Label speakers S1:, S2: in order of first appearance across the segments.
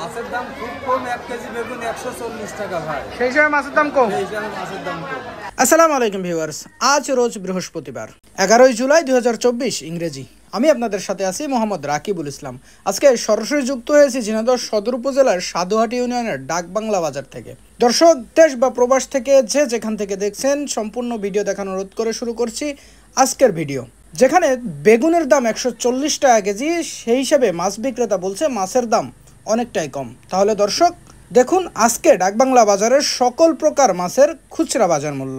S1: মাছের দাম খুব কম, 1 কেজি বেগুন 140 টাকা ভাই।
S2: সেই সময় মাছের দাম কম।
S1: মাছের দাম কম।
S2: আসসালামু আলাইকুম ভিউয়ার্স, আজ রোজ বৃহস্পতিবার 11 জুলাই 2024 ইংরেজি। আমি আপনাদের সাথে আছি মোহাম্মদ রাকিবুল ইসলাম। আজকে সরাসরি যুক্ত হয়েছি ঝিনাইদহ সদর উপজেলার সাধুহাটি ইউনিয়নের ডাকবাংলা বাজার থেকে। দর্শক দেশ বা প্রবাস থেকে যে যেখান থেকে দেখছেন সম্পূর্ণ ভিডিও দেখানোর অনুরোধ করে শুরু করছি আজকের ভিডিও। যেখানে বেগুনের দাম 140 টাকা কেজি, সেই হিসাবে মাছ বিক্রেতা বলছে মাছের দাম অনেকটাই কম। তাহলে দর্শক দেখুন আজকে ডাকবাংলা বাজারের সকল প্রকার মাছের খুচরা বাজার মূল্য।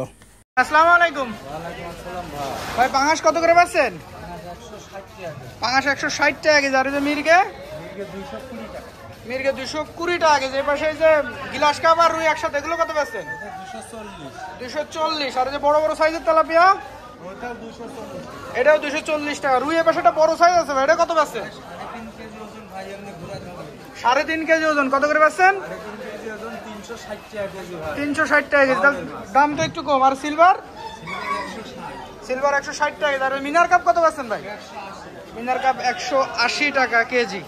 S2: আসসালামু আলাইকুম।
S1: ওয়ালাইকুম আসসালাম ভাই।
S2: ভাই পাঙাশ কত করে পাচ্ছেন?
S1: 160 টাকা।
S2: পাঙাশ 160 টাকা কেজি। আর এই যে মির্গে?
S1: মির্গে 220 টাকা।
S2: মির্গে 220 টাকা কেজি। এই পাশে এই যে গিলাস কাপ আর রুই একসাথে এগুলো কত পাচ্ছেন?
S1: 240।
S2: 240। আর এই যে বড় বড় সাইজের তেলাপিয়া?
S1: ওটাও 240।
S2: এটাও 240 টাকা। রুই এর পাশেটা বড় সাইজ আছে ভাই, এটা কত পাচ্ছেন?
S1: 3.5 কেজি ওজন ভাই, এমনি ঘোরা যাবে।
S2: 3.5 কেজি ওজন কত করে পাচ্ছেন?
S1: 3.5 কেজি ওজন 360 টাকা কেজি ভাই।
S2: 360 টাকা কেজি। দাম তো একটু কম। আর সিলভার? সিলভার 160 টাকা। আর মিনার কাপ কত পাচ্ছেন ভাই? মিনার কাপ 180 টাকা কেজি।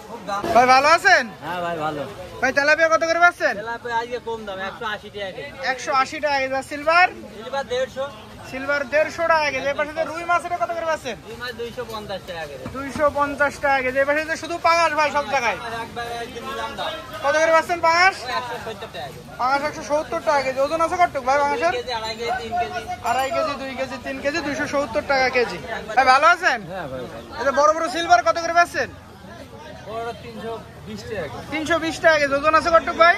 S2: ভাই ভালো আছেন?
S3: হ্যাঁ ভাই ভালো।
S2: ভাই তেলাপিয়া কত করে পাচ্ছেন?
S3: তেলাপিয়া আজকে কম দাম 180 টাকা কেজি।
S2: 180 টাকা কেজি। আর সিলভার?
S3: সিলভার 150।
S2: সিলভার 150 টাকা কেজি। এই পাশে যে রুই মাছ এটা কত করে পাচ্ছেন?
S3: রুই মাছ 250 টাকা কেজি।
S2: 250 টাকা কেজি। এই পাশে যে শুধু পাঙাশ ভাই সব জায়গায়
S3: একবার একদিন নিলাম দাম
S2: কত করে পাচ্ছেন পাঙাশ?
S3: 170 টাকা কেজি।
S2: পাঙাশ 170 টাকা কেজি। ওজন আছে কতটুকু ভাই পাঙাশের?
S3: Kg 2.5 kg 3 kg.
S2: 2.5 kg 2 kg 3 kg 270 টাকা কেজি। ভাই ভালো আছেন?
S3: হ্যাঁ ভাই ভালো।
S2: এই যে বড় বড় সিলভার কত করে পাচ্ছেন?
S3: বড় 320 টাকা কেজি।
S2: 320 টাকা কেজি। ওজন আছে কতটুকু ভাই?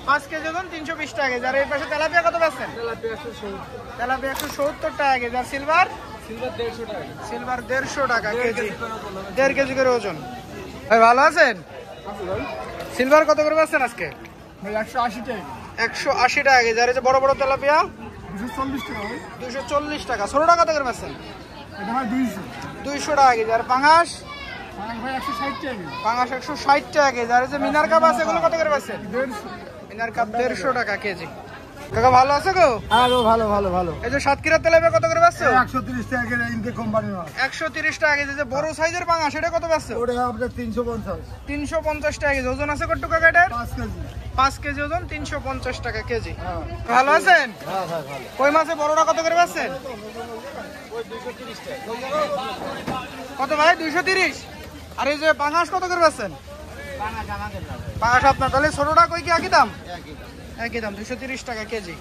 S2: 5 কেজি ওজন 320 টাকা কেজি। আর এই পাশে তেলাপিয়া কত পাচ্ছেন?
S3: তেলাপিয়া 170।
S2: তেলাপিয়া 170 টাকা কেজি। আর সিলভার?
S3: সিলভার 150 টাকা কেজি।
S2: সিলভার 150 টাকা কেজি। 1.5 কেজি করে ওজন। ভাই ভালো আছেন? সিলভার কত করে পাচ্ছেন আজকে?
S1: ভাই 180 টাকা।
S2: 180 টাকা কেজি। আর এই যে বড় বড় তেলাপিয়া?
S1: 240 টাকা ভাই।
S2: 240 টাকা। ছোটটা কত করে পাচ্ছেন?
S1: এটা ভাই 200।
S2: 200 টাকা কেজি। আর পাঙাশ?
S1: ভাই 160 টাকা।
S2: পাঙাশ 160 টাকা কেজি। আর এই যে মিনার কাপ আছে এগুলো কত করে পাচ্ছেন?
S1: 150।
S2: মিনার কাপ 150 টাকা কেজি। কাকা ভালো আছে গো?
S1: হ্যালো ভালো ভালো ভালো।
S2: এই যে সাতক্ষীরা তেলাপিয়া কত করে পাচ্ছ?
S1: 130 টাকা করে ইনকে কোম্পানি মাল।
S2: 130 টাকা কেজি। যে বড় সাইজের পাঙাশ সেটা কত পাচ্ছ?
S1: ওটা আপনার 350।
S2: 350 টাকা কেজি। ওজন আছে কত টাকা এটার?
S1: 5 কেজি।
S2: 5 কেজি ওজন 350 টাকা কেজি।
S1: হ্যাঁ।
S2: ভালো আছেন?
S1: হ্যাঁ ভাই ভালো।
S2: কই মাছে বড়টা কত করে পাচ্ছেন?
S1: ওই 230 টাকা।
S2: কত ভাই? 230। আর এই যে পাঙাশ কত করে পাচ্ছেন? পাঙাশ আপনার। তাহলে ছোটটা কই কি একই দাম? একই দাম 230 টাকা কেজি।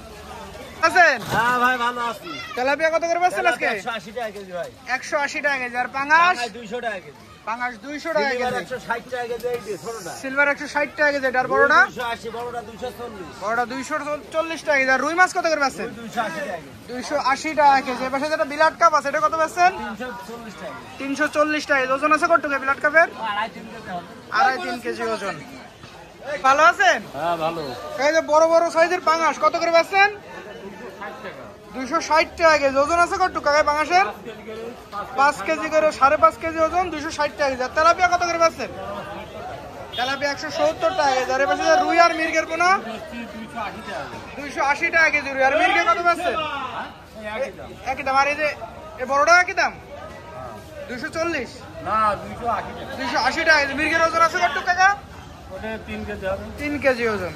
S2: আছেন?
S3: হ্যাঁ ভাই ভালো আছি।
S2: তেলাপিয়া কত করে পাচ্ছেন আজকে?
S3: 180 টাকা কেজি ভাই।
S2: 180 টাকা কেজি। আর পাঙাশ?
S3: 200 টাকা কেজি।
S2: পাঙাশ 200 টাকা
S3: সিলভার
S2: কেজি।
S3: 160 টাকা কেজি এই যে ছোটটা।
S2: সিলভার 160 টাকা কেজি। আর বড়টা?
S3: 280, বড়টা 240।
S2: বড়টা 240 টাকা কেজি। আর রুই মাছ কত করে পাচ্ছেন?
S3: 280 টাকা কেজি।
S2: 280 টাকা কেজি। এর পাশে যেটা বিলাট কাপ আছে এটা কত পাচ্ছেন?
S3: 340 টাকা কেজি।
S2: 340 টাকা কেজি। ওজন আছে কতটুকু বিলাট কাপের?
S3: 2.5-3 কেজি হবে।
S2: 2.5-3 কেজি ওজন। ভালো আছেন?
S3: হ্যাঁ ভালো।
S2: এই যে বড় বড় সাইজের পাঙাশ কত করে পাচ্ছেন? 260 টাকা কেজি। ওজন আছে কতটুকু কাকা পাঙাশের? 5 কেজি করে। 5.5 কেজি ওজন 260 টাকা কেজি। আর তেলাপিয়া কত করে পাচ্ছেন? তেলাপিয়া 170 টাকা কেজি। আর এর পাশে যে রুই আর মির্গের পোনা? 280 টাকা কেজি রুই। আর মির্গে কত পাচ্ছেন? একই দাম। আর এই যে এই বড়টা একই দাম? 240?
S1: না 280 টাকা।
S2: 280 টাকা কেজি। মির্গের ওজন আছে কতটুকু কাকা?
S1: ওটা 3 কেজি হবে।
S2: 3 কেজি ওজন।